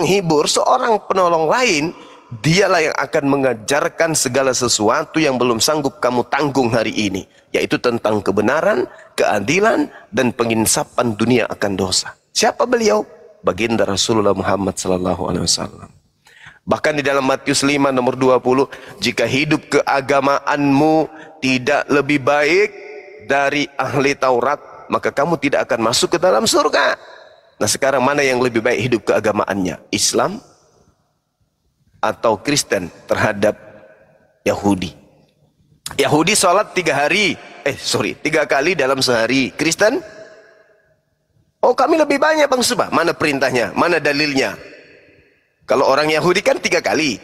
penghibur, seorang penolong lain, dialah yang akan mengajarkan segala sesuatu yang belum sanggup kamu tanggung hari ini, yaitu tentang kebenaran, keadilan, dan penginsapan dunia akan dosa. Siapa beliau? Baginda Rasulullah Muhammad SAW. Bahkan di dalam Matius 5 nomor 20, jika hidup keagamaanmu tidak lebih baik dari ahli Taurat, maka kamu tidak akan masuk ke dalam surga. Nah sekarang mana yang lebih baik hidup keagamaannya? Islam atau Kristen terhadap Yahudi? Yahudi sholat 3 kali dalam sehari. Kristen? Oh kami lebih banyak Bang Subah. Mana perintahnya? Mana dalilnya? Kalau orang Yahudi kan 3 kali.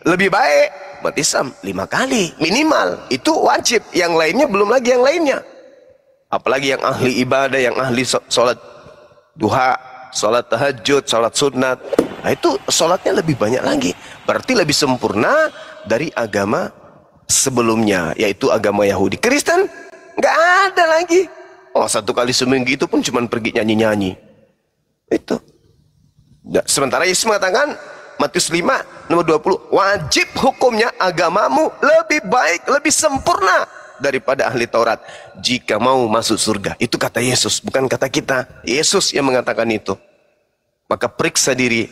Lebih baik umat Islam 5 kali minimal. Itu wajib. Yang lainnya belum lagi yang lainnya. Apalagi yang ahli ibadah, yang ahli sholat duha, sholat tahajud, sholat sunat. Nah itu sholatnya lebih banyak lagi. Berarti lebih sempurna dari agama sebelumnya, yaitu agama Yahudi. Kristen nggak ada lagi. Oh 1 kali seminggu itu pun cuma pergi nyanyi-nyanyi. Itu. Nah, sementara Yesus mengatakan Matius 5 nomor 20, wajib hukumnya agamamu lebih baik, lebih sempurna daripada ahli Taurat jika mau masuk surga. Itu kata Yesus, bukan kata kita. Yesus yang mengatakan itu. Maka periksa diri,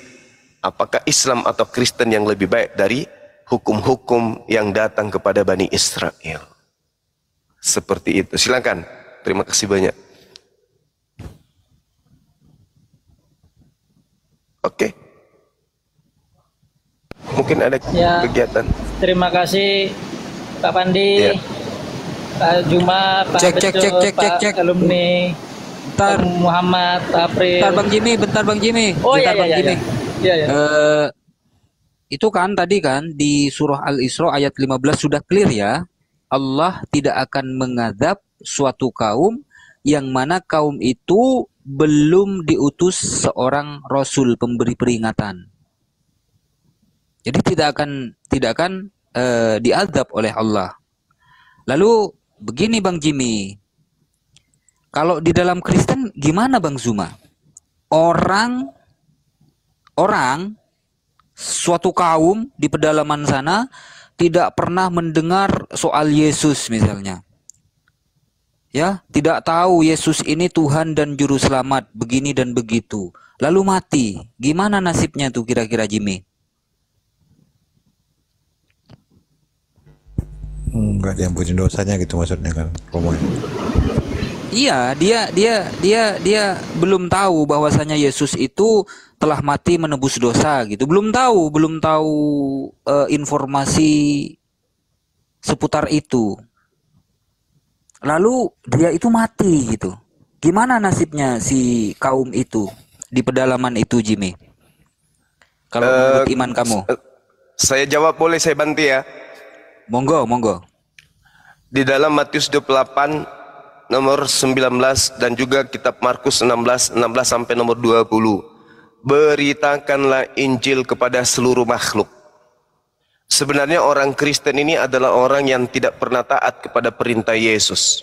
apakah Islam atau Kristen yang lebih baik dari hukum-hukum yang datang kepada Bani Israel. Seperti itu. Silakan. Terima kasih banyak. Oke. Mungkin ada kegiatan. Terima kasih Pak Pandi, Pak Juma, Pak Cek, alumni, Pak Muhammad, Pak April. Bentar Bang Jimmy. Oh iya. Itu kan tadi kan di surah Al-Isra ayat 15 sudah clear ya. Allah tidak akan mengadab suatu kaum yang mana kaum itu belum diutus seorang rasul pemberi peringatan. Jadi tidak akan diadab oleh Allah. Lalu begini Bang Jimmy, kalau di dalam Kristen gimana Bang Zuma? Orang suatu kaum di pedalaman sana tidak pernah mendengar soal Yesus misalnya. Ya, tidak tahu Yesus ini Tuhan dan juru selamat, begini dan begitu. Lalu mati. Gimana nasibnya tuh kira-kira Jimmy? Enggak diampuni dosanya gitu maksudnya kan, Romo. Iya, dia belum tahu bahwasanya Yesus itu telah mati menebus dosa gitu. Belum tahu informasi seputar itu. Lalu dia itu mati gitu. Gimana nasibnya si kaum itu di pedalaman itu, Jimmy? Kalau menurut iman kamu? Saya jawab, boleh saya bantu ya? Monggo. Di dalam Matius 28 nomor 19 dan juga kitab Markus 16 sampai nomor 20. Beritakanlah Injil kepada seluruh makhluk. Sebenarnya orang Kristen ini adalah orang yang tidak pernah taat kepada perintah Yesus.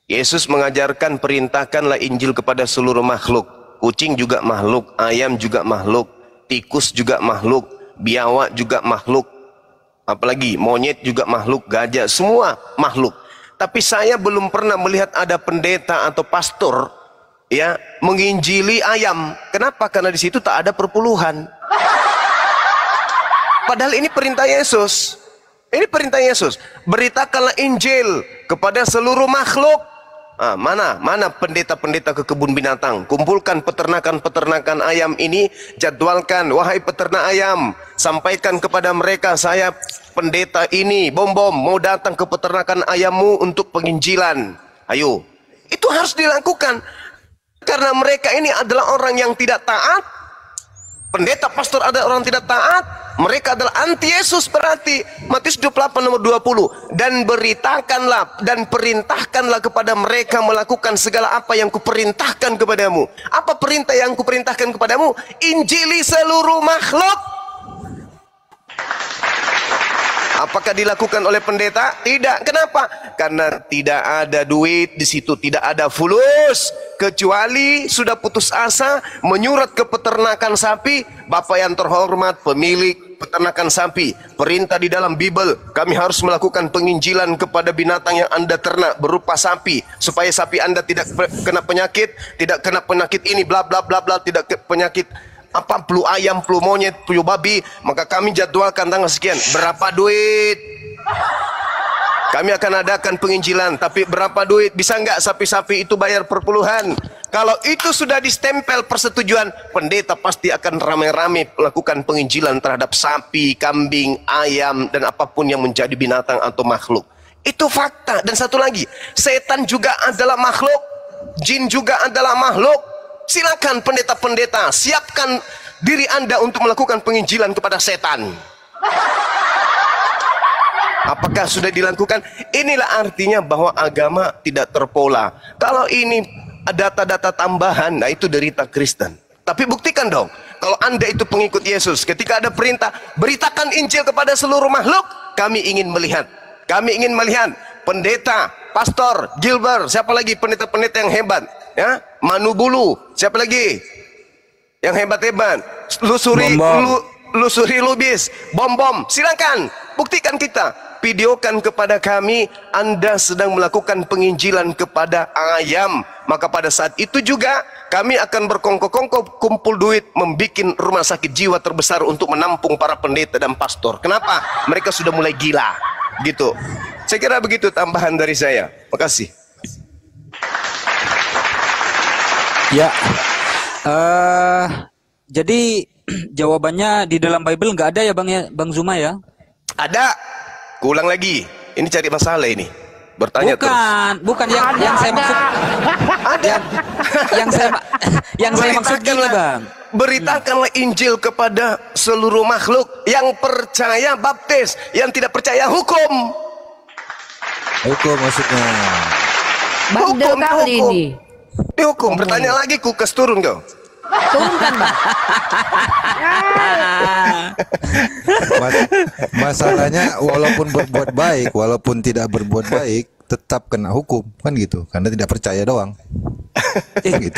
Yesus mengajarkan perintahkanlah Injil kepada seluruh makhluk. Kucing juga makhluk, ayam juga makhluk, tikus juga makhluk, biawak juga makhluk. Apalagi monyet juga makhluk, gajah, semua makhluk. Tapi saya belum pernah melihat ada pendeta atau pastor ya menginjili ayam. Kenapa? Karena di situ tak ada perpuluhan. Padahal ini perintah Yesus. Ini perintah Yesus. Beritakanlah Injil kepada seluruh makhluk. Ah, mana pendeta-pendeta ke kebun binatang? Kumpulkan peternakan ayam ini, jadwalkan, wahai peternak ayam, sampaikan kepada mereka, saya pendeta ini, bom mau datang ke peternakan ayammu untuk penginjilan. Ayo, itu harus dilakukan. Karena mereka ini adalah orang yang tidak taat. Pendeta, pastor ada orang tidak taat. Mereka adalah anti Yesus berarti. Matius 28 nomor 20. Dan beritakanlah dan perintahkanlah kepada mereka melakukan segala apa yang kuperintahkan kepadamu. Apa perintah yang kuperintahkan kepadamu? Injili seluruh makhluk. Apakah dilakukan oleh pendeta? Tidak. Kenapa? Karena tidak ada duit di situ, tidak ada fulus, kecuali sudah putus asa menyurat ke peternakan sapi. Bapak yang terhormat, pemilik peternakan sapi, perintah di dalam Bible, kami harus melakukan penginjilan kepada binatang yang Anda ternak berupa sapi, supaya sapi Anda tidak kena penyakit, tidak kena penyakit ini bla bla bla bla, tidak penyakit apa, flu ayam, flu monyet, flu babi. Maka kami jadwalkan tanggal sekian, berapa duit kami akan adakan penginjilan, tapi berapa duit, bisa nggak sapi-sapi itu bayar per puluhan? Kalau itu sudah distempel persetujuan, pendeta pasti akan ramai-ramai melakukan penginjilan terhadap sapi, kambing, ayam, dan apapun yang menjadi binatang atau makhluk. Itu fakta. Dan satu lagi, setan juga adalah makhluk, jin juga adalah makhluk. Silakan pendeta-pendeta, siapkan diri Anda untuk melakukan penginjilan kepada setan. Apakah sudah dilakukan? Inilah artinya bahwa agama tidak terpola. Kalau ini data-data tambahan, nah itu derita Kristen. Tapi buktikan dong, kalau Anda itu pengikut Yesus, ketika ada perintah, beritakan Injil kepada seluruh makhluk, kami ingin melihat. Kami ingin melihat pendeta, pastor, Gilbert, siapa lagi pendeta-pendeta yang hebat? Ya, Manubulu, siapa lagi? Yang hebat-hebat. Lusuri Lubis, Bom-Bom, silakan, buktikan kita. Videokan kepada kami Anda sedang melakukan penginjilan kepada ayam. Maka pada saat itu juga kami akan berkongkol-kongkol kumpul duit membikin rumah sakit jiwa terbesar untuk menampung para pendeta dan pastor. Kenapa? Mereka sudah mulai gila gitu. Saya kira begitu tambahan dari saya. Makasih. Ya, jadi jawabannya di dalam Bible nggak ada ya Bang Zuma ya? Ada. Kulang lagi. Ini cari masalah ini. Bertanya bukan yang saya maksud. Ada. yang saya maksud gini, Bang. Beritakanlah Injil kepada seluruh makhluk. Yang percaya baptis, yang tidak percaya hukum. Hukum maksudnya. Bandel kali ini. Dihukum. Bertanya lagi, kukes turun kau. Turunkan, Bang. Masalahnya walaupun berbuat baik, walaupun tidak berbuat baik, tetap kena hukum, kan gitu. Karena tidak percaya doang. Gitu.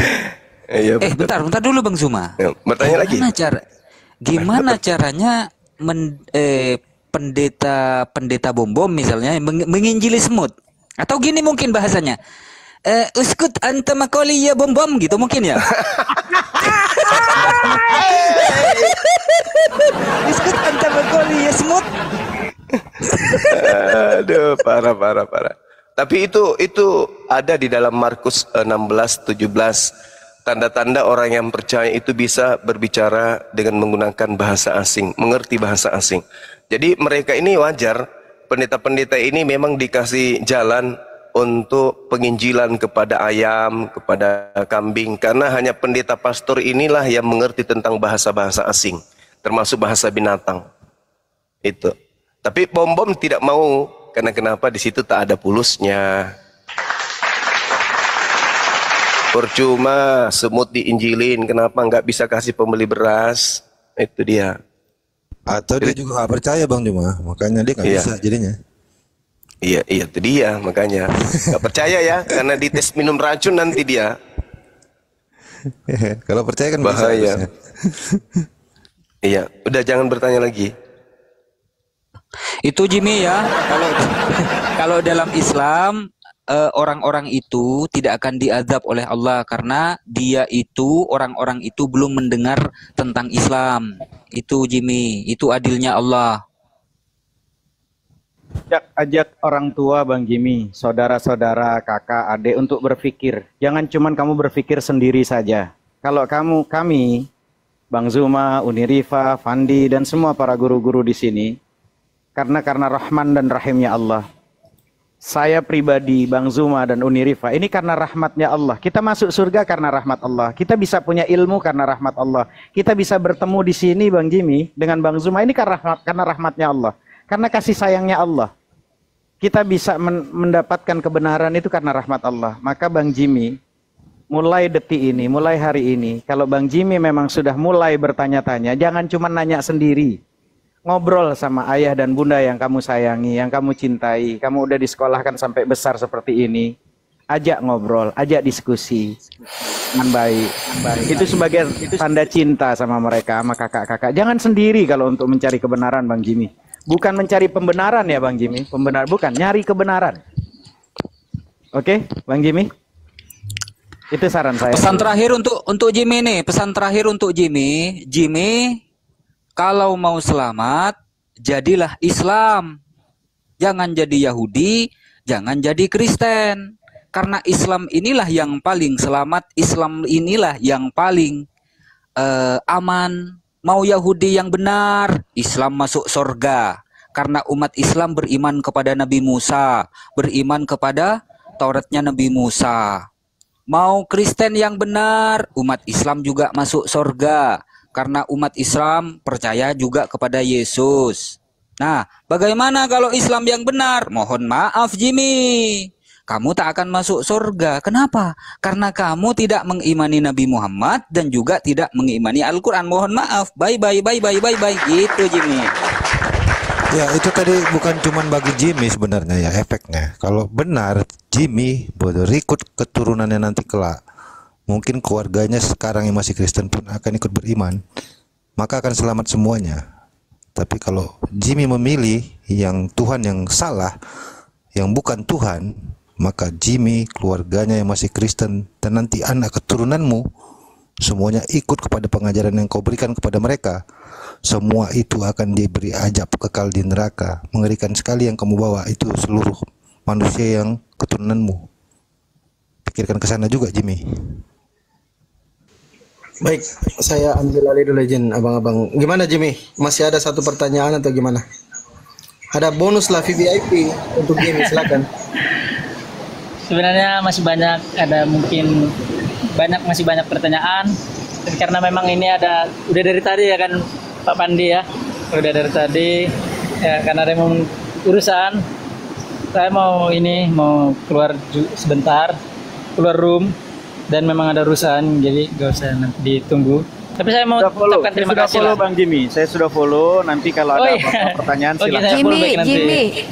Bentar dulu Bang Zuma. Ya, bertanya lagi. Gimana caranya pendeta Bom-Bom misalnya menginjili semut? Atau gini mungkin bahasanya. Uskut anta makoli ya Bom-Bom gitu mungkin ya. Uskut anta makoli ya semut. Aduh, parah. Tapi itu ada di dalam Markus 16:17. Tanda-tanda orang yang percaya itu bisa berbicara dengan menggunakan bahasa asing, mengerti bahasa asing. Jadi mereka ini wajar, pendeta-pendeta ini memang dikasih jalan untuk penginjilan kepada ayam, kepada kambing, karena hanya pendeta pastor inilah yang mengerti tentang bahasa-bahasa asing, termasuk bahasa binatang. Itu. Tapi Bom-Bom tidak mau, karena kenapa? Di situ tak ada pulusnya. Percuma semut diinjilin, kenapa nggak bisa kasih pembeli beras? Itu dia. Atau dia juga nggak percaya Bang Juma, makanya dia nggak bisa jadinya. Iya, itu dia makanya. Gak percaya ya, karena dites minum racun nanti dia. Kalau percaya kan bahaya. Bisa. Iya, udah jangan bertanya lagi. Itu Jimmy ya, kalau dalam Islam orang-orang itu tidak akan diazab oleh Allah karena orang-orang itu belum mendengar tentang Islam. Itu Jimmy, itu adilnya Allah. Ajak orang tua Bang Jimmy, saudara-saudara, kakak, adik untuk berpikir. Jangan cuman kamu berpikir sendiri saja. Kalau kami, Bang Zuma, Unirifa, Fandi, dan semua para guru-guru di sini, karena Rahman dan Rahimnya Allah. Saya pribadi, Bang Zuma dan Unirifa, ini karena rahmatnya Allah. Kita masuk surga karena rahmat Allah. Kita bisa punya ilmu karena rahmat Allah. Kita bisa bertemu di sini Bang Jimmy dengan Bang Zuma ini karena rahmatnya Allah. Karena kasih sayangnya Allah. Kita bisa mendapatkan kebenaran itu karena rahmat Allah. Maka Bang Jimmy, mulai detik ini, mulai hari ini, kalau Bang Jimmy memang sudah mulai bertanya-tanya, jangan cuma nanya sendiri. Ngobrol sama ayah dan bunda yang kamu sayangi, yang kamu cintai. Kamu udah disekolahkan sampai besar seperti ini. ajak ngobrol, ajak diskusi dengan baik. Itu sebagai tanda cinta sama mereka, sama kakak-kakak. Jangan sendiri kalau untuk mencari kebenaran, Bang Jimmy. Bukan mencari pembenaran ya, Bang Jimmy. Bukan, nyari kebenaran. Oke, Bang Jimmy? Itu saran saya. Pesan terakhir untuk Jimmy nih, pesan terakhir untuk Jimmy. Jimmy, kalau mau selamat, jadilah Islam. Jangan jadi Yahudi, jangan jadi Kristen. Karena Islam inilah yang paling selamat, Islam inilah yang paling aman. Mau Yahudi yang benar, Islam masuk surga. Karena umat Islam beriman kepada Nabi Musa, beriman kepada Tauratnya Nabi Musa. Mau Kristen yang benar, umat Islam juga masuk surga. Karena umat Islam percaya juga kepada Yesus. Nah, bagaimana kalau Islam yang benar? Mohon maaf Jimmy, kamu tak akan masuk surga. Kenapa? Karena kamu tidak mengimani Nabi Muhammad dan juga tidak mengimani Al-Quran. Mohon maaf, bye. Gitu Jimmy. Ya, itu tadi bukan cuman bagi Jimmy sebenarnya ya efeknya. Kalau benar Jimmy berikut keturunannya nanti kelak, mungkin keluarganya sekarang yang masih Kristen pun akan ikut beriman, maka akan selamat semuanya. Tapi kalau Jimmy memilih yang Tuhan yang salah, yang bukan Tuhan, maka Jimmy, keluarganya yang masih Kristen, dan nanti anak keturunanmu semuanya ikut kepada pengajaran yang kau berikan kepada mereka. Semua itu akan diberi ajab kekal di neraka. Mengerikan sekali yang kamu bawa itu seluruh manusia yang keturunanmu. Pikirkan ke sana juga Jimmy. Baik, saya ambil alih dulu izin abang-abang. Gimana Jimmy? Masih ada satu pertanyaan atau gimana? Ada bonus lah VVIP untuk Jimmy, silakan. Sebenarnya masih banyak, masih banyak pertanyaan. Karena memang ini udah dari tadi ya kan Pak Pandi ya, udah dari tadi ya, karena ada urusan. Saya mau keluar sebentar, keluar room, dan memang ada urusan, jadi gak usah nanti ditunggu. Tapi saya mau ucapkan terima kasih lah. Bang Jimmy, saya sudah follow. Nanti kalau ada pertanyaan silakan. Jimmy,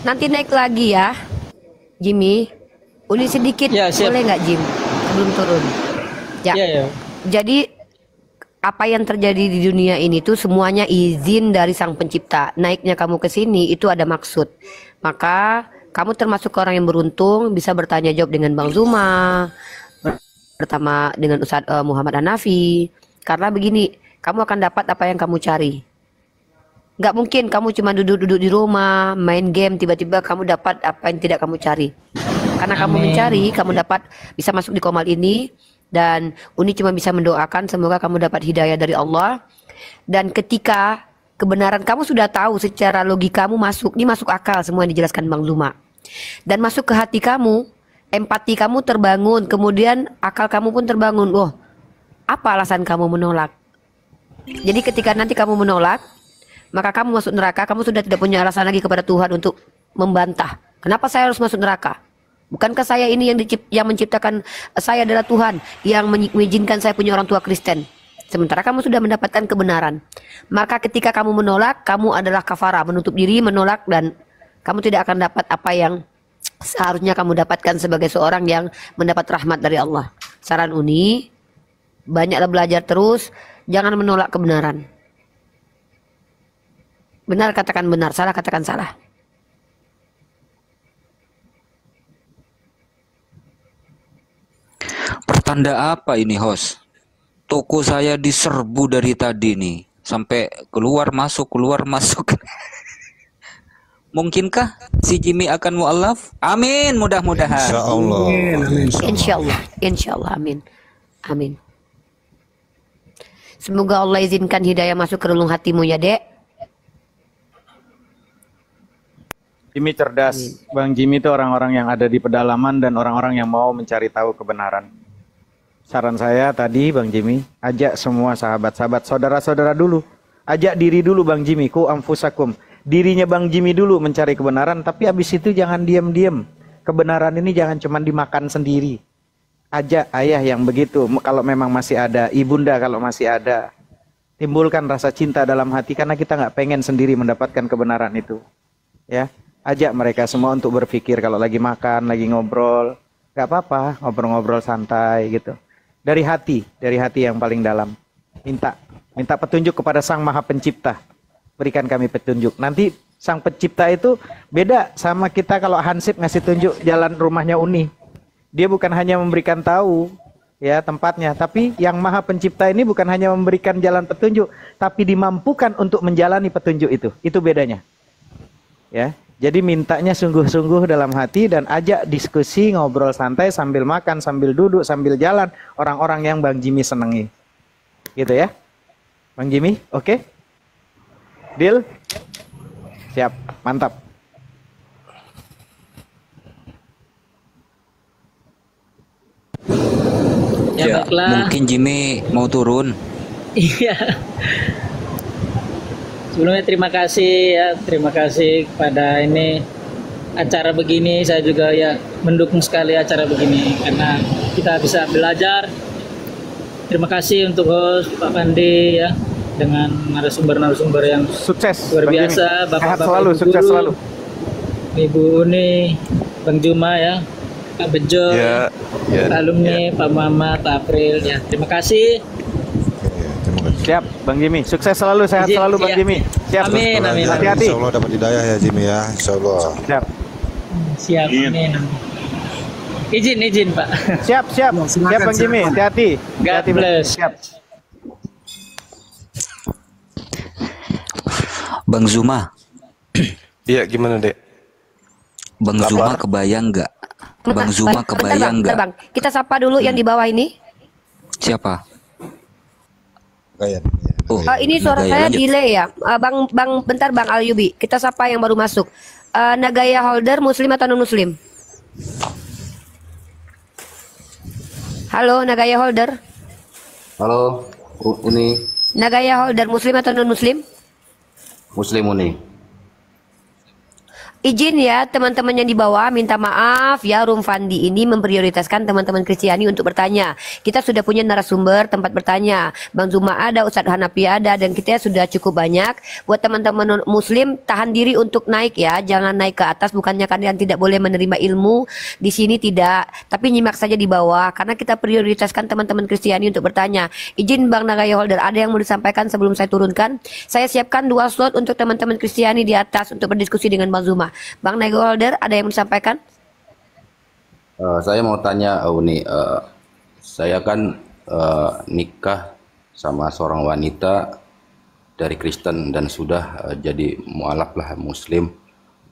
nanti naik lagi ya, Jimmy. Uli sedikit, ya, boleh nggak Jim? Belum turun. Ya. Jadi apa yang terjadi di dunia ini tuh semuanya izin dari Sang Pencipta. Naiknya kamu ke sini itu ada maksud. Maka kamu termasuk orang yang beruntung bisa bertanya jawab dengan Bang Zuma, pertama dengan Ustadz Muhammad Hanafi. Karena begini, kamu akan dapat apa yang kamu cari. Nggak mungkin kamu cuma duduk-duduk di rumah, main game, tiba-tiba kamu dapat apa yang tidak kamu cari. Karena kamu mencari, kamu dapat bisa masuk di komal ini. Dan Uni cuma bisa mendoakan semoga kamu dapat hidayah dari Allah. Dan ketika kebenaran kamu sudah tahu secara logikamu ini masuk akal semua yang dijelaskan Bang Zuma. Dan masuk ke hati kamu, empati kamu terbangun, kemudian akal kamu pun terbangun. Oh, apa alasan kamu menolak? Jadi ketika nanti kamu menolak, maka kamu masuk neraka, kamu sudah tidak punya alasan lagi kepada Tuhan untuk membantah. Kenapa saya harus masuk neraka? Bukankah saya ini yang menciptakan saya adalah Tuhan yang mengizinkan saya punya orang tua Kristen. Sementara kamu sudah mendapatkan kebenaran. Maka ketika kamu menolak, kamu adalah kafara, menutup diri, menolak, dan kamu tidak akan dapat apa yang seharusnya kamu dapatkan sebagai seorang yang mendapat rahmat dari Allah. Saran Uni, banyaklah belajar terus, jangan menolak kebenaran. Benar katakan benar, salah katakan salah. Pertanda apa ini host? Toko saya diserbu dari tadi nih, sampai keluar masuk. Mungkinkah si Jimmy akan mu'alaf? Amin, mudah-mudahan. Insyaallah, amin. Semoga Allah izinkan hidayah masuk ke relung hatimu ya, Dek. Jimmy cerdas. Bang Jimmy itu orang-orang yang ada di pedalaman dan orang-orang yang mau mencari tahu kebenaran. Saran saya tadi Bang Jimmy, ajak semua sahabat-sahabat, saudara-saudara dulu. Ajak diri dulu Bang Jimmy, ku amfusakum. Dirinya Bang Jimmy dulu mencari kebenaran, tapi habis itu jangan diam-diam. Kebenaran ini jangan cuma dimakan sendiri. Ajak ayah yang begitu, kalau memang masih ada, ibunda kalau masih ada. Timbulkan rasa cinta dalam hati, karena kita nggak pengen sendiri mendapatkan kebenaran itu. Ya, ajak mereka semua untuk berpikir kalau lagi makan, lagi ngobrol. Gak apa-apa, ngobrol-ngobrol santai gitu. Dari hati yang paling dalam. Minta petunjuk kepada Sang Maha Pencipta. Berikan kami petunjuk. Nanti Sang Pencipta itu beda sama kita kalau Hansip ngasih tunjuk jalan rumahnya Uni. Dia bukan hanya memberikan tahu ya tempatnya, tapi yang Maha Pencipta ini bukan hanya memberikan jalan petunjuk, tapi dimampukan untuk menjalani petunjuk itu. Itu bedanya. Ya. Jadi mintanya sungguh-sungguh dalam hati dan ajak diskusi, ngobrol santai sambil makan, sambil duduk, sambil jalan. Orang-orang yang Bang Jimmy senangi. Gitu ya. Bang Jimmy, oke? Deal? Siap, mantap. Ya, baiklah. Mungkin Jimmy mau turun. Iya. Sebelumnya terima kasih kepada ini acara begini. Saya juga ya mendukung sekali acara begini karena kita bisa belajar. Terima kasih untuk host Pak Pandi ya dengan narasumber-narasumber yang Sukses luar Bang biasa. Jimmy. Bapak-bapak Sehat selalu, Ibu sukses guru, selalu. Ibu Uni, Bang Juma ya, Pak Bejo, Ya, alumni, Pak Muhammad, Pak April ya. Terima kasih. Siap, Bang Jimmy. Sukses selalu, sehat selalu Bang Iya. Jimmy. Siap. Amin, amin. Hati-hati. Insya Allah dapat hidayah ya Jimmy ya. Insya Allah. Siap. Siap, amin. Izin Pak. Siap. Siap Bang Jimmy. Hati-hati. God Hati-hati, Bang. bless. Siap. Bang Zuma, Iya, gimana, Dek? Bang Zuma kebayang nggak? Bang Zuma kebayang bentar, nggak? Bang. Kita sapa dulu yang di bawah ini. Siapa? Kayan. Oh, Ini suara Nagaya, saya lanjut. delay ya. Bentar Bang Alyubi. Kita sapa yang baru masuk. Nagaya holder muslim atau non muslim? Halo Nagaya holder. Halo, Uni, Nagaya holder muslim atau non muslim? Muslim Uni. Izin ya teman-teman yang di bawah, minta maaf ya, Room Fandi ini memprioritaskan teman-teman Kristiani untuk bertanya. Kita sudah punya narasumber tempat bertanya. Bang Zuma ada, Ustadz Hanafi ada, dan kita sudah cukup banyak. Buat teman-teman Muslim, tahan diri untuk naik ya, jangan naik ke atas. Bukannya kalian tidak boleh menerima ilmu di sini, tidak, tapi nyimak saja di bawah karena kita prioritaskan teman-teman Kristiani untuk bertanya. Izin Bang Nagaya Holder, ada yang mau disampaikan sebelum saya turunkan? Saya siapkan 2 slot untuk teman-teman Kristiani di atas untuk berdiskusi dengan Bang Zuma. Bang Nego Holder, ada yang mau disampaikan? Saya mau tanya Uni, saya kan nikah sama seorang wanita dari Kristen dan sudah jadi mualaf lah Muslim.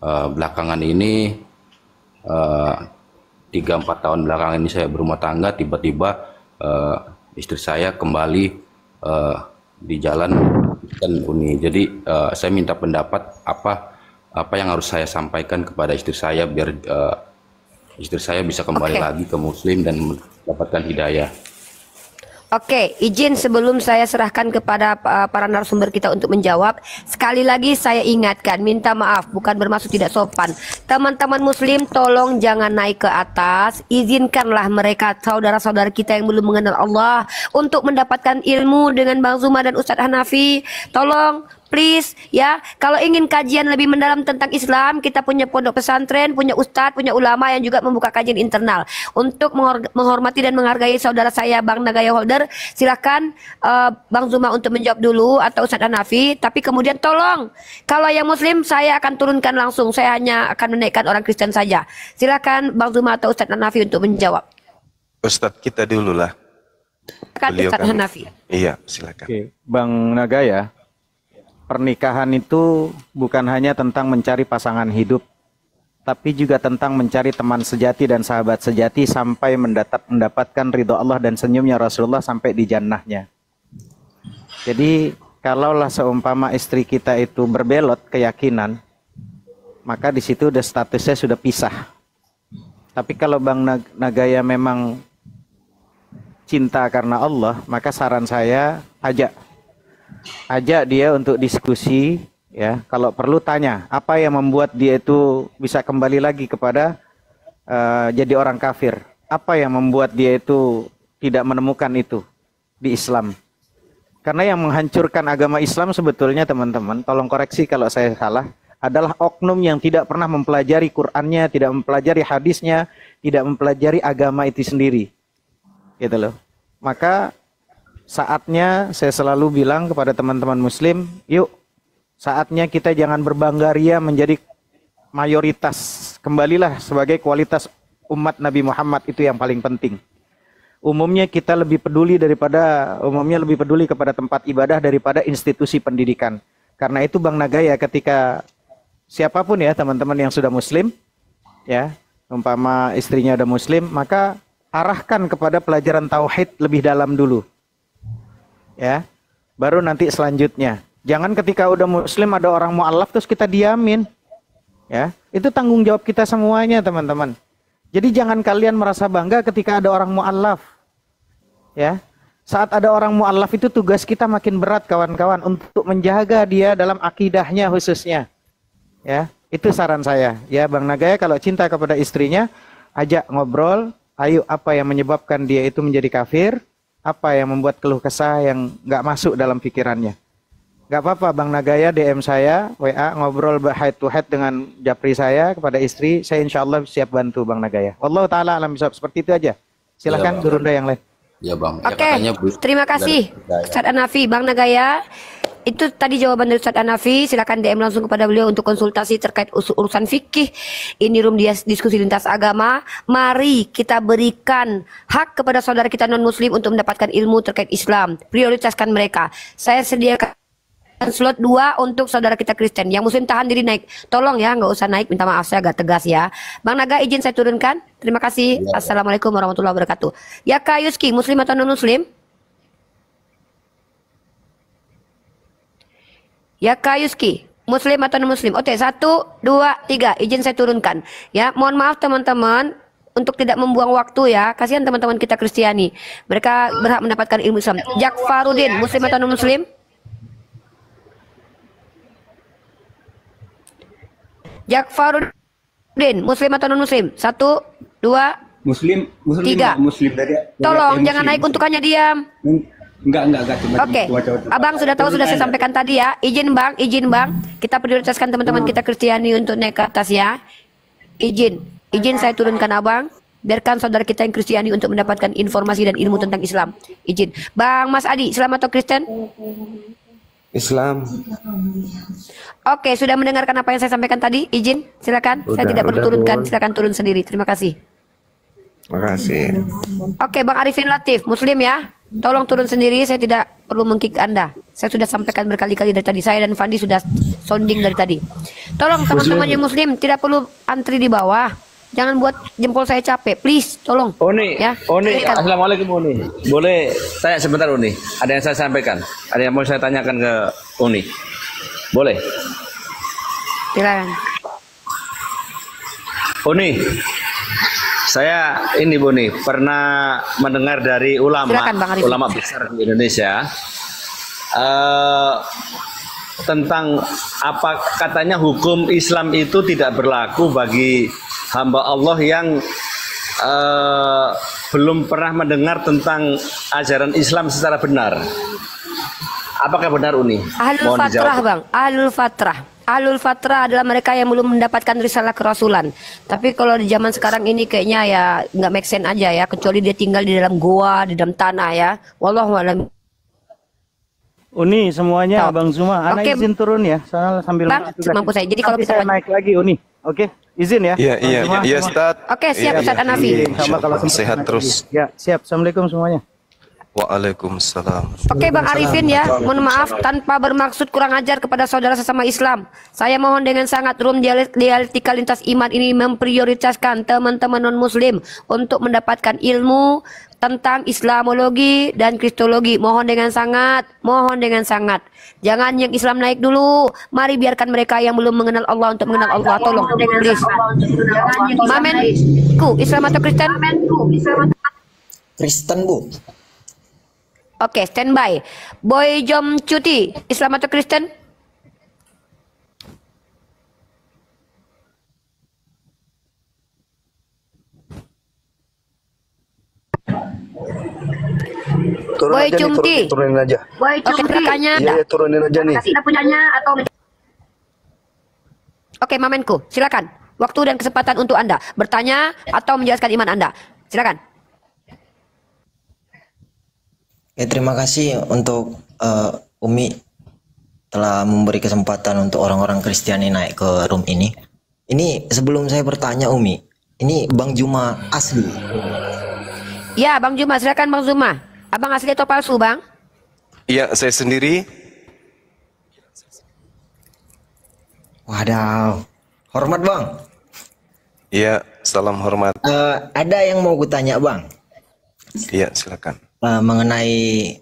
Belakangan ini 3-4 tahun belakangan ini saya berumah tangga, tiba-tiba istri saya kembali di jalan Kristen Uni. Jadi saya minta pendapat apa yang harus saya sampaikan kepada istri saya biar istri saya bisa kembali lagi ke Muslim dan mendapatkan hidayah. Oke, izin sebelum saya serahkan kepada para narasumber kita untuk menjawab. Sekali lagi saya ingatkan, minta maaf, bukan bermaksud tidak sopan. Teman-teman Muslim tolong jangan naik ke atas. Izinkanlah mereka, saudara-saudara kita yang belum mengenal Allah, untuk mendapatkan ilmu dengan Bang Zuma dan Ustadz Hanafi. Tolong, please ya, kalau ingin kajian lebih mendalam tentang Islam, kita punya pondok pesantren, punya ustadz, punya ulama yang juga membuka kajian internal. Untuk menghormati dan menghargai saudara saya Bang Nagaya Holder, silakan Bang Zuma untuk menjawab dulu atau Ustadz Hanafi. Tapi kemudian tolong, kalau yang Muslim saya akan turunkan langsung, saya hanya akan menaikkan orang Kristen saja. Silakan Bang Zuma atau Ustadz Hanafi untuk menjawab. Ustadz kita dulu lah. Silakan Ustadz Hanafi. Iya, silakan. Oke, Bang Nagaya. Pernikahan itu bukan hanya tentang mencari pasangan hidup, tapi juga tentang mencari teman sejati dan sahabat sejati sampai mendapatkan ridho Allah dan senyumnya Rasulullah sampai di jannahnya. Jadi kalaulah seumpama istri kita itu berbelot keyakinan, maka di situ udah statusnya sudah pisah. Tapi kalau Bang Nagaya memang cinta karena Allah, maka saran saya ajak dia untuk diskusi ya, kalau perlu tanya apa yang membuat dia itu bisa kembali lagi kepada jadi orang kafir, apa yang membuat dia itu tidak menemukan itu di Islam. Karena yang menghancurkan agama Islam sebetulnya teman-teman, tolong koreksi kalau saya salah, adalah oknum yang tidak pernah mempelajari Qur'annya, tidak mempelajari hadisnya, tidak mempelajari agama itu sendiri. Gitu loh. Maka saatnya saya selalu bilang kepada teman-teman muslim, yuk saatnya kita jangan berbangga ria menjadi mayoritas. Kembalilah sebagai kualitas umat Nabi Muhammad, itu yang paling penting. Umumnya lebih peduli kepada tempat ibadah daripada institusi pendidikan. Karena itu Bang Nagaya, ketika siapapun ya teman-teman yang sudah muslim, ya, umpama istrinya udah muslim, maka arahkan kepada pelajaran tauhid lebih dalam dulu. Ya. Baru nanti selanjutnya. Jangan ketika udah muslim ada orang mu'alaf terus kita diamin. Ya, itu tanggung jawab kita semuanya, teman-teman. Jadi jangan kalian merasa bangga ketika ada orang mu'alaf. Ya. Saat ada orang mu'alaf itu tugas kita makin berat, kawan-kawan, untuk menjaga dia dalam akidahnya khususnya. Ya, itu saran saya. Ya, Bang Nagaya kalau cinta kepada istrinya, ajak ngobrol, ayo apa yang menyebabkan dia itu menjadi kafir, apa yang membuat keluh kesah yang nggak masuk dalam pikirannya. Nggak apa-apa Bang Nagaya DM saya, WA, ngobrol head to head dengan japri saya kepada istri, saya insya Allah siap bantu Bang Nagaya. Wallahu ta'ala alam bisawab, seperti itu aja. Silakan Gurunda yang lain. Ya Bang. Oke, terima kasih Ustaz Hanafi. Bang Nagaya, itu tadi jawaban dari Ustaz Hanafi. Silakan DM langsung kepada beliau untuk konsultasi terkait urusan fikih. Ini room dia diskusi lintas agama. Mari kita berikan hak kepada saudara kita non muslim untuk mendapatkan ilmu terkait Islam. Prioritaskan mereka. Saya sediakan slot 2 untuk saudara kita Kristen. Yang muslim tahan diri naik. Tolong ya, nggak usah naik. Minta maaf, saya agak tegas ya. Bang Naga, izin saya turunkan. Terima kasih. Ya. Assalamualaikum warahmatullahi wabarakatuh. Ya Kak Yuski, muslim atau non muslim? Ya Kak Yuski, muslim atau non muslim? Oke, 1, 2, 3. Izin saya turunkan. Ya, mohon maaf teman-teman untuk tidak membuang waktu ya. Kasihan teman-teman kita Kristiani. Mereka berhak mendapatkan ilmu Islam. Jakfarudin, muslim atau non muslim? Jakfarudin, muslim atau non muslim? 1, 2, Muslim 3. Muslim dari Tolong jangan naik untukannya, diam. Enggak. Oke. Abang sudah tahu, sudah saya sampaikan tadi ya. Izin Bang. Kita prioritaskan teman-teman kita Kristiani untuk naik ke atas ya. Izin saya turunkan Abang. Biarkan saudara kita yang Kristiani untuk mendapatkan informasi dan ilmu tentang Islam. Izin. Bang Mas Adi, Islam atau Kristen? Islam. Oke, sudah mendengarkan apa yang saya sampaikan tadi? Izin, silakan. Saya tidak perlu turunkan, silakan turun sendiri. Terima kasih. Terima kasih. Oke, Bang Arifin Latif, muslim ya. Tolong turun sendiri, saya tidak perlu mengkick Anda. Saya sudah sampaikan berkali-kali dari tadi. Saya dan Fandi sudah sounding dari tadi. Tolong teman-teman yang muslim tidak perlu antri di bawah. Jangan buat jempol saya capek, please, tolong. Uni, ya. Uni, assalamualaikum Uni. Boleh tanya sebentar Uni? Ada yang saya sampaikan, ada yang mau saya tanyakan ke Uni. Boleh? Silakan. Uni, saya ini Uni pernah mendengar dari ulama besar di Indonesia tentang apa katanya hukum Islam itu tidak berlaku bagi hamba Allah yang belum pernah mendengar tentang ajaran Islam secara benar. Apakah benar Uni? Ahlul Fatrah Bang, Ahlul Fatrah. Ahlul Fatrah adalah mereka yang belum mendapatkan risalah kerasulan. Tapi kalau di zaman sekarang ini kayaknya ya nggak make sense aja ya, kecuali dia tinggal di dalam goa, di dalam tanah ya. Wallahu a'lam. Uni semuanya Bang Zuma, anak izin turun ya, sambil Bang, mampu saya. Jadi kalau kita naik lagi Uni, oke? Izin ya? Iya Ustaz. Oke, siap Ustaz Hanafi. Sehat terus. Ya, siap. Assalamualaikum semuanya. Waalaikumsalam. Oke Bang Arifin ya, mohon maaf tanpa bermaksud kurang ajar kepada saudara sesama Islam. Saya mohon dengan sangat room dialektika lintas iman ini memprioritaskan teman-teman non muslim untuk mendapatkan ilmu tentang Islamologi dan Kristologi. Mohon dengan sangat. Jangan yang Islam naik dulu. Mari biarkan mereka yang belum mengenal Allah untuk mengenal Allah. Tolong, please. Mamenku, Islam atau Kristen? Kristen, Bu. Oke, standby. Boy Jom Cuti, Islam atau Kristen? Boy Cumti. Turunin aja. Boy Cumti. Oke, kakaknya. Iya, turunin aja nih. Kasih punyanya atau Oke, Mamenku, silakan. Waktu dan kesempatan untuk Anda bertanya atau menjelaskan iman Anda. Silakan. Terima kasih untuk Umi telah memberi kesempatan untuk orang-orang Kristiani naik ke room ini. Ini sebelum saya bertanya Umi, ini Bang Juma asli? Ya, Bang Juma, silakan Bang Juma. Abang asli atau palsu, Bang? Iya, saya sendiri. Wadaw, hormat Bang. Iya, salam hormat. Ada yang mau kutanya Bang? Iya, silakan. Mengenai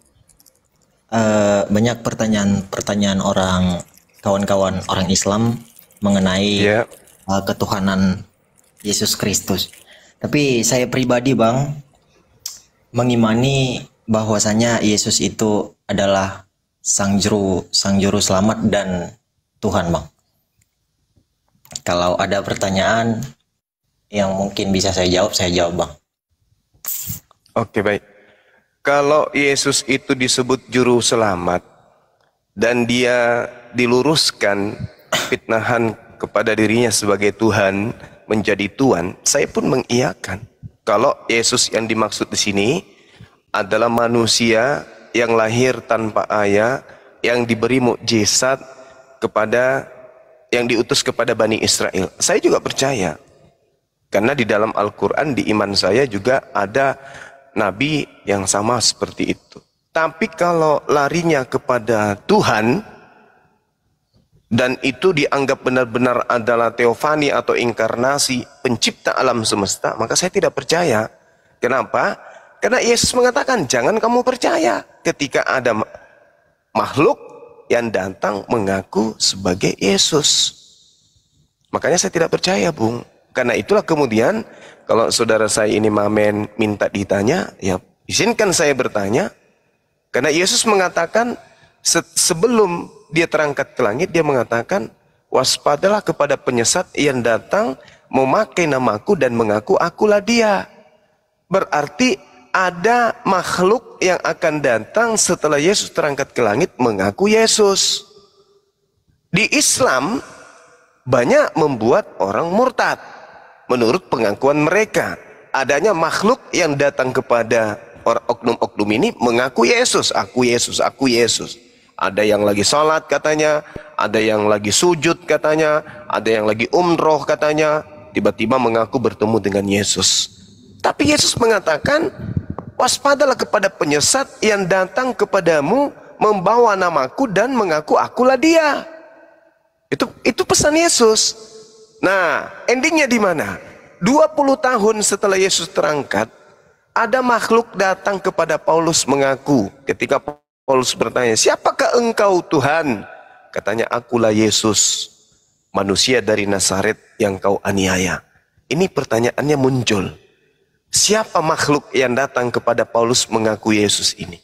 banyak pertanyaan orang kawan-kawan orang Islam mengenai ketuhanan Yesus Kristus. Tapi saya pribadi Bang mengimani bahwasanya Yesus itu adalah sang juru selamat dan Tuhan Bang. Kalau ada pertanyaan yang mungkin bisa saya jawab Bang. Oke, baik. Kalau Yesus itu disebut juru selamat dan dia diluruskan fitnahan kepada dirinya sebagai Tuhan menjadi Tuhan, saya pun mengiyakan. Kalau Yesus yang dimaksud di sini adalah manusia yang lahir tanpa ayah, yang diberi mukjizat kepada yang diutus kepada Bani Israel. Saya juga percaya. Karena di dalam Al-Quran, di iman saya juga ada nabi yang sama seperti itu. Tapi kalau larinya kepada Tuhan, dan itu dianggap benar-benar adalah teofani atau inkarnasi pencipta alam semesta, maka saya tidak percaya. Kenapa? Karena Yesus mengatakan, jangan kamu percaya ketika ada makhluk yang datang mengaku sebagai Yesus. Makanya saya tidak percaya, Bung. Karena itulah kemudian kalau saudara saya ini Mamen minta ditanya, ya izinkan saya bertanya. Karena Yesus mengatakan sebelum dia terangkat ke langit, dia mengatakan, waspadalah kepada penyesat yang datang memakai namaku dan mengaku akulah dia. Berarti ada makhluk yang akan datang setelah Yesus terangkat ke langit mengaku Yesus. Di Islam banyak membuat orang murtad. Menurut pengakuan mereka, adanya makhluk yang datang kepada orang oknum-oknum ini mengaku Yesus, aku Yesus, aku Yesus. Ada yang lagi sholat katanya, ada yang lagi sujud katanya, ada yang lagi umroh katanya, tiba-tiba mengaku bertemu dengan Yesus. Tapi Yesus mengatakan, waspadalah kepada penyesat yang datang kepadamu membawa namaku dan mengaku akulah dia. Itu pesan Yesus. Nah, endingnya di mana? 20 tahun setelah Yesus terangkat, ada makhluk datang kepada Paulus mengaku. Ketika Paulus bertanya, siapakah engkau Tuhan? Katanya, akulah Yesus, manusia dari Nazaret yang kau aniaya. Ini pertanyaannya muncul. Siapa makhluk yang datang kepada Paulus mengaku Yesus ini?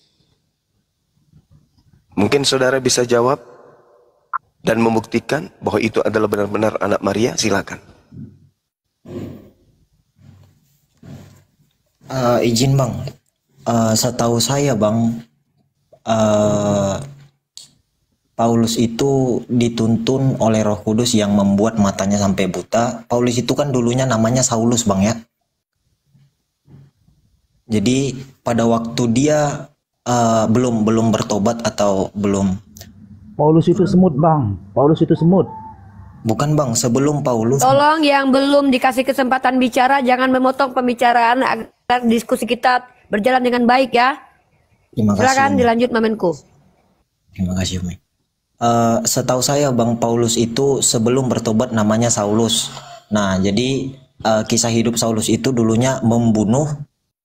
Mungkin saudara bisa jawab dan membuktikan bahwa itu adalah benar-benar anak Maria. Silakan. Izin Bang, setahu saya Bang, Paulus itu dituntun oleh Roh Kudus yang membuat matanya sampai buta. Paulus itu kan dulunya namanya Saulus Bang ya. Jadi pada waktu dia belum bertobat atau belum. Paulus itu semut Bang, Paulus itu semut. Bukan Bang, sebelum Paulus. Tolong yang belum dikasih kesempatan bicara jangan memotong pembicaraan agar diskusi kita berjalan dengan baik ya. Terima kasih. Silakan dilanjut Mamenku. Terima kasih Umi. Setahu saya Bang, Paulus itu sebelum bertobat namanya Saulus. Nah jadi kisah hidup Saulus itu dulunya membunuh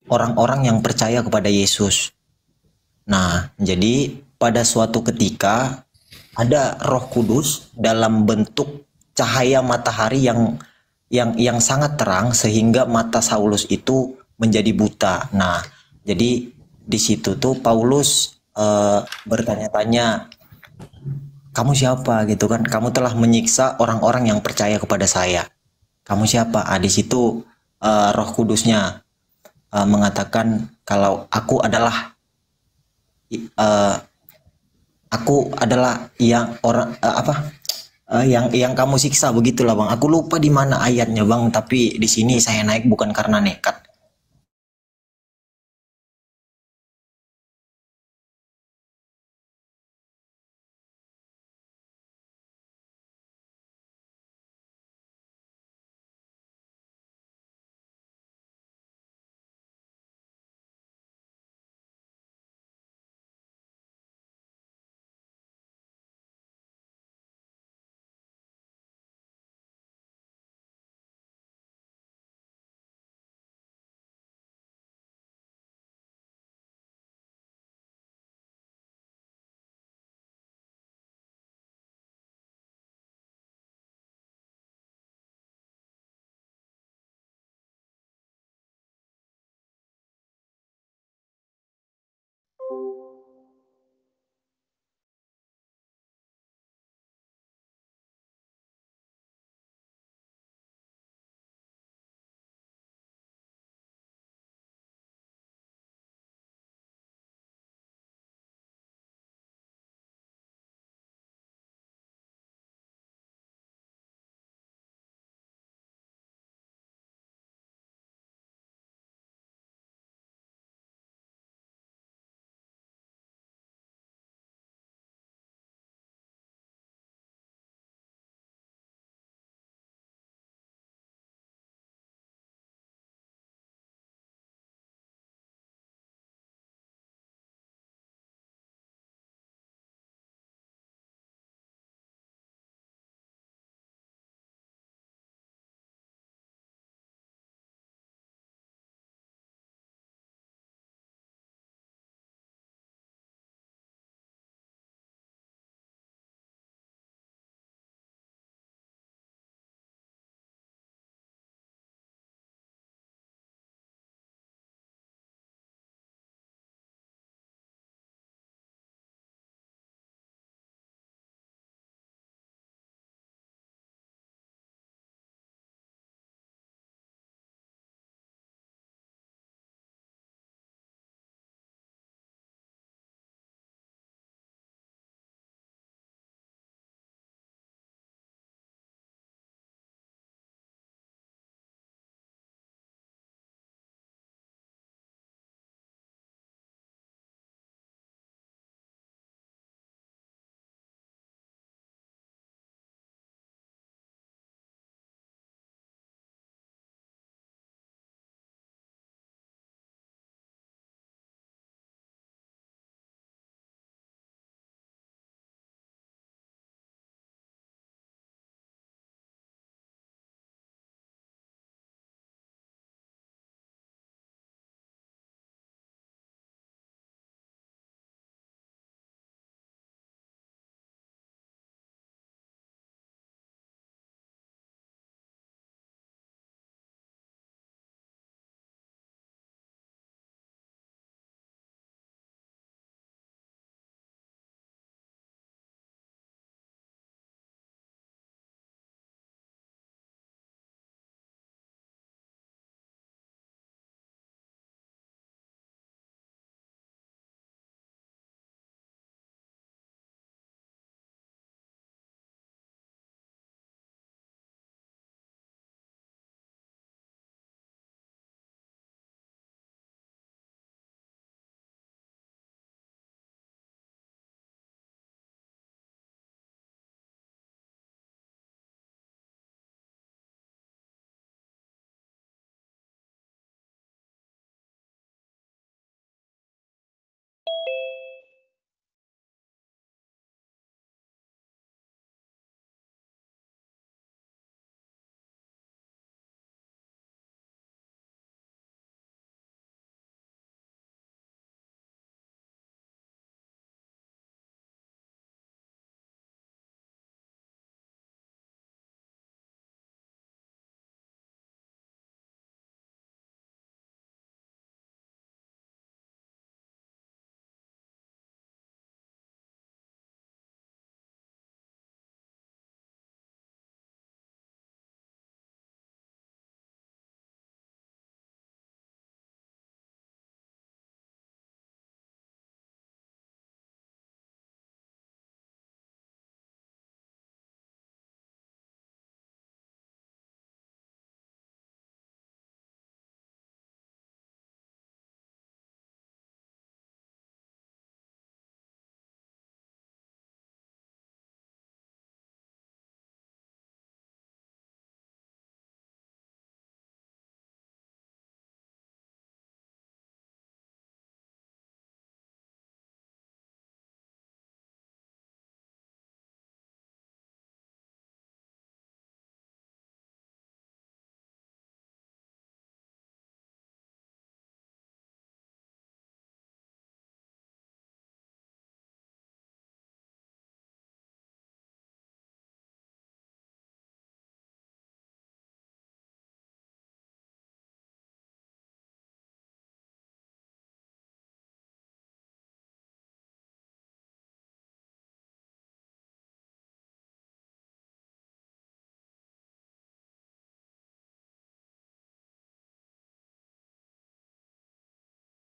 orang-orang yang percaya kepada Yesus. Nah jadi pada suatu ketika ada Roh Kudus dalam bentuk cahaya matahari yang sangat terang sehingga mata Saulus itu menjadi buta. Nah, jadi di situ tuh Paulus bertanya-tanya, kamu siapa gitu kan? Kamu telah menyiksa orang-orang yang percaya kepada saya. Kamu siapa? Di situ Roh Kudusnya mengatakan kalau aku adalah yang yang kamu siksa begitulah bang. Aku lupa di mana ayatnya bang, tapi di sini saya naik bukan karena nekat.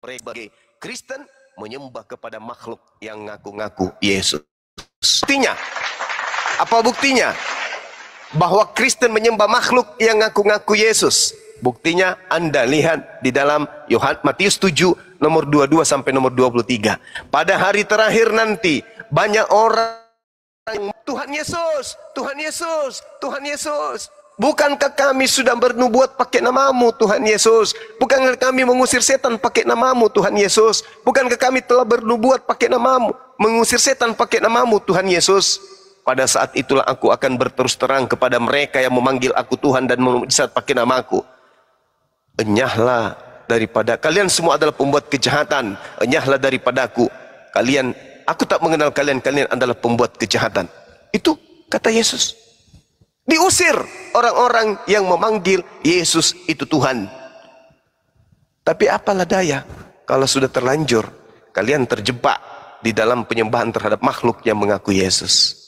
Mereka sebagai Kristen menyembah kepada makhluk yang ngaku-ngaku Yesus. Buktinya, apa buktinya? Bahwa Kristen menyembah makhluk yang ngaku-ngaku Yesus. Buktinya Anda lihat di dalam Matius 7 nomor 22 sampai nomor 23. Pada hari terakhir nanti banyak orang yang Tuhan Yesus, Tuhan Yesus, Tuhan Yesus. Bukankah kami sudah bernubuat pakai namamu Tuhan Yesus? Bukankah kami mengusir setan pakai namamu Tuhan Yesus? Bukankah kami telah bernubuat pakai namamu, mengusir setan pakai namamu Tuhan Yesus? Pada saat itulah aku akan berterus terang kepada mereka yang memanggil aku Tuhan dan memujizat pakai namaku. Enyahlah daripada kalian, semua adalah pembuat kejahatan. Enyahlah daripadaku kalian, aku tak mengenal kalian, kalian adalah pembuat kejahatan. Itu kata Yesus. Diusir orang-orang yang memanggil Yesus itu Tuhan. Tapi apalah daya kalau sudah terlanjur kalian terjebak di dalam penyembahan terhadap makhluk yang mengaku Yesus.